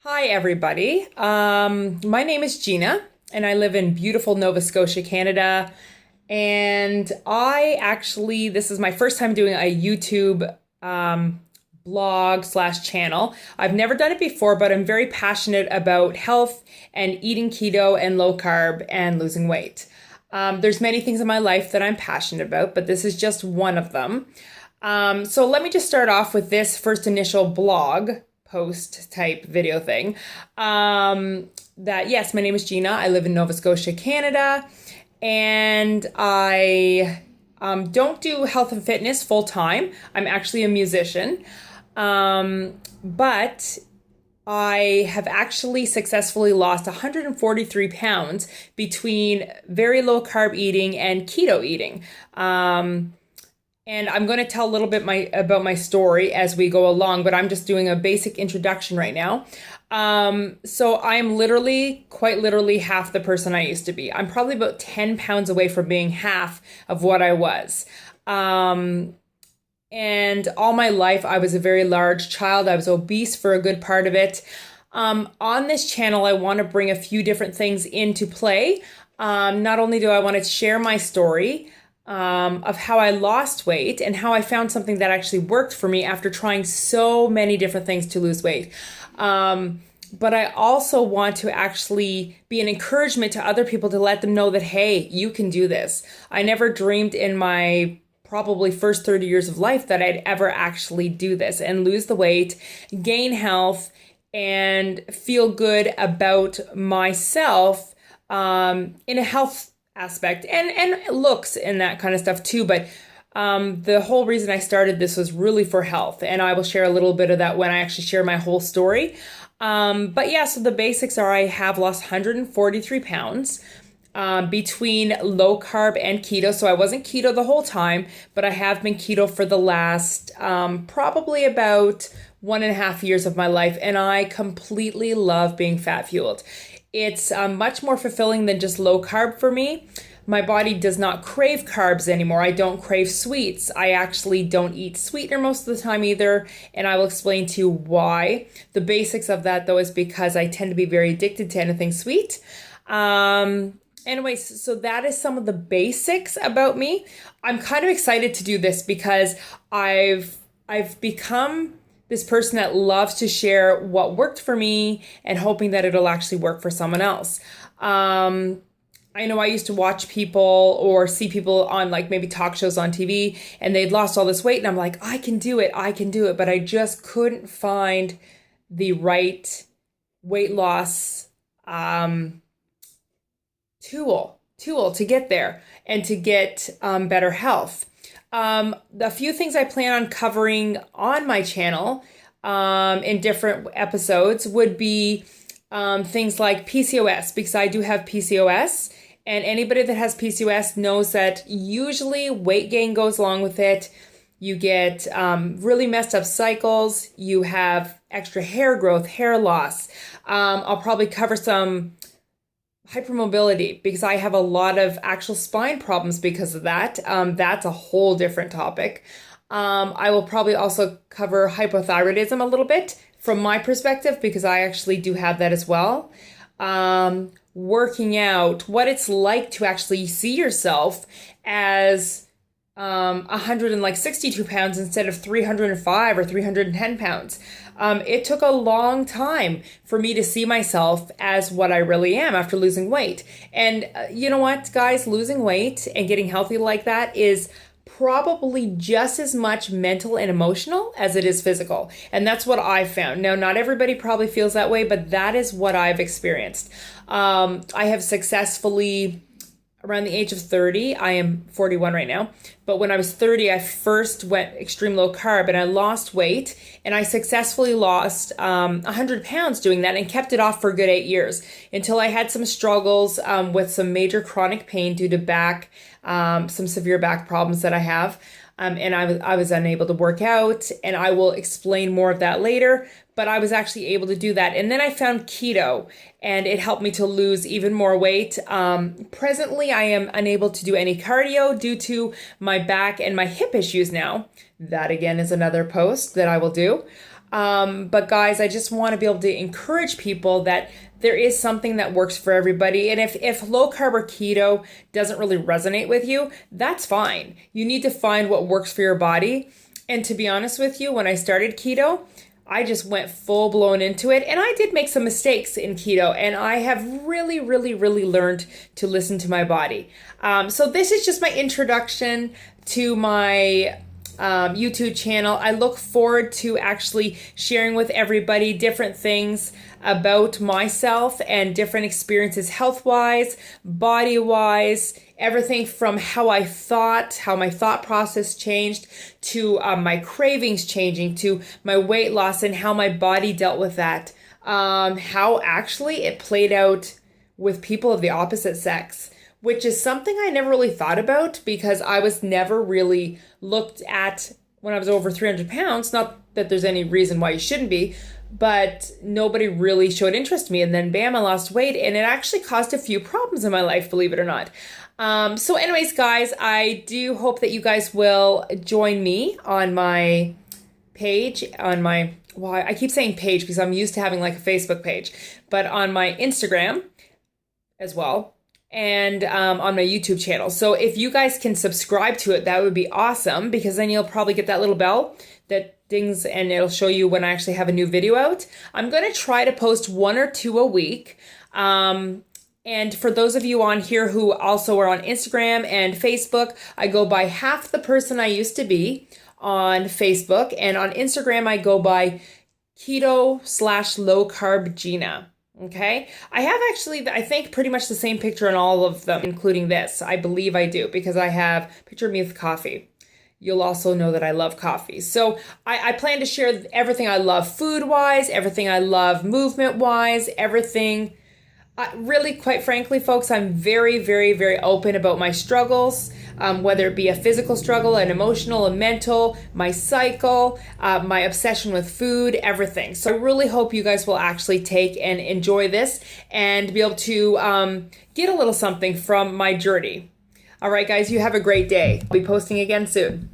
Hi, everybody. My name is Gina, and I live in beautiful Nova Scotia, Canada. And this is my first time doing a YouTube blog slash channel. I've never done it before, but I'm very passionate about health and eating keto and low carb and losing weight. There's many things in my life that I'm passionate about, but this is just one of them. So let me just start off with this first initial blog post type video thing. Yes, my name is Gina. I live in Nova Scotia, Canada, and I don't do health and fitness full time. I'm actually a musician, but I have actually successfully lost 143 pounds between very low carb eating and keto eating. And I'm going to tell a little bit about my story as we go along, but I'm just doing a basic introduction right now. So I'm quite literally half the person I used to be. I'm probably about 10 pounds away from being half of what I was. And all my life, I was a very large child. I was obese for a good part of it. On this channel, I want to bring a few different things into play. Not only do I want to share my story, of how I lost weight and how I found something that actually worked for me after trying so many different things to lose weight. But I also want to actually be an encouragement to other people to let them know that, hey, you can do this. I never dreamed in my probably first 30 years of life that I'd ever actually do this and lose the weight, gain health, and feel good about myself in a health aspect and looks and that kind of stuff too. But the whole reason I started this was really for health, and I will share a little bit of that when I actually share my whole story. But yeah, so the basics are I have lost 143 pounds between low carb and keto. So I wasn't keto the whole time, but I have been keto for the last probably about 1.5 years of my life, and I completely love being fat fueled. It's much more fulfilling than just low carb for me. My body does not crave carbs anymore. I don't crave sweets. I actually don't eat sweetener most of the time either, and I will explain to you why. The basics of that, though, is because I tend to be very addicted to anything sweet. Anyways, so that is some of the basics about me. I'm kind of excited to do this because I've become this person that loves to share what worked for me and hoping that it'll actually work for someone else. I know I used to watch people or see people on like maybe talk shows on TV and they'd lost all this weight and I'm like, I can do it, but I just couldn't find the right weight loss tool to get there and to get better health. The few things I plan on covering on my channel in different episodes would be things like PCOS, because I do have PCOS, and anybody that has PCOS knows that usually weight gain goes along with it. You get really messed up cycles. You have extra hair growth, hair loss. I'll probably cover some hypermobility because I have a lot of actual spine problems because of that. That's a whole different topic. I will probably also cover hypothyroidism a little bit from my perspective because I actually do have that as well. Working out, what it's like to actually see yourself as 162 pounds instead of 305 or 310 pounds. It took a long time for me to see myself as what I really am after losing weight. And you know what, guys, losing weight and getting healthy like that is probably just as much mental and emotional as it is physical. And that's what I've found. Now, not everybody probably feels that way, but that is what I've experienced. I have successfully, around the age of 30, I am 41 right now, but when I was 30, I first went extreme low carb and I lost weight, and I successfully lost 100 pounds doing that and kept it off for a good 8 years until I had some struggles with some major chronic pain due to some severe back problems that I have. And I was unable to work out, and I will explain more of that later, but I was actually able to do that. And then I found keto, and it helped me to lose even more weight. Presently, I am unable to do any cardio due to my back and my hip issues now. That again is another post that I will do. But guys, I just want to be able to encourage people that there is something that works for everybody. And if low carb or keto doesn't really resonate with you, that's fine. You need to find what works for your body. And to be honest with you, when I started keto, I just went full blown into it, and I did make some mistakes in keto, and I have really, really, really learned to listen to my body. So this is just my introduction to my YouTube channel. I look forward to actually sharing with everybody different things about myself and different experiences health-wise, body-wise, everything from how I thought, how my thought process changed, to my cravings changing, to my weight loss and how my body dealt with that. How actually it played out with people of the opposite sex, which is something I never really thought about because I was never really looked at when I was over 300 pounds. Not that there's any reason why you shouldn't be, but nobody really showed interest in me. And then bam, I lost weight, and it actually caused a few problems in my life, believe it or not. So anyways, guys, I do hope that you guys will join me on my page, well, I keep saying page because I'm used to having like a Facebook page, but on my Instagram as well, and on my YouTube channel. So if you guys can subscribe to it, that would be awesome, because then you'll probably get that little bell that dings and it'll show you when I actually have a new video out. I'm going to try to post 1 or 2 a week. And for those of you on here who also are on Instagram and Facebook, I go by Half the Person I Used to Be on Facebook. And on Instagram, I go by keto/low carb Gina. Okay. I have actually, I think, pretty much the same picture on all of them, including this. I believe I do, because I have a picture of me with coffee. You'll also know that I love coffee. So I plan to share everything I love food-wise, everything I love movement-wise, everything. Really, quite frankly, folks, I'm very, very, very open about my struggles, whether it be a physical struggle, an emotional, a mental, my cycle, my obsession with food, everything. So I really hope you guys will actually take and enjoy this and be able to get a little something from my journey. All right, guys, you have a great day. I'll be posting again soon.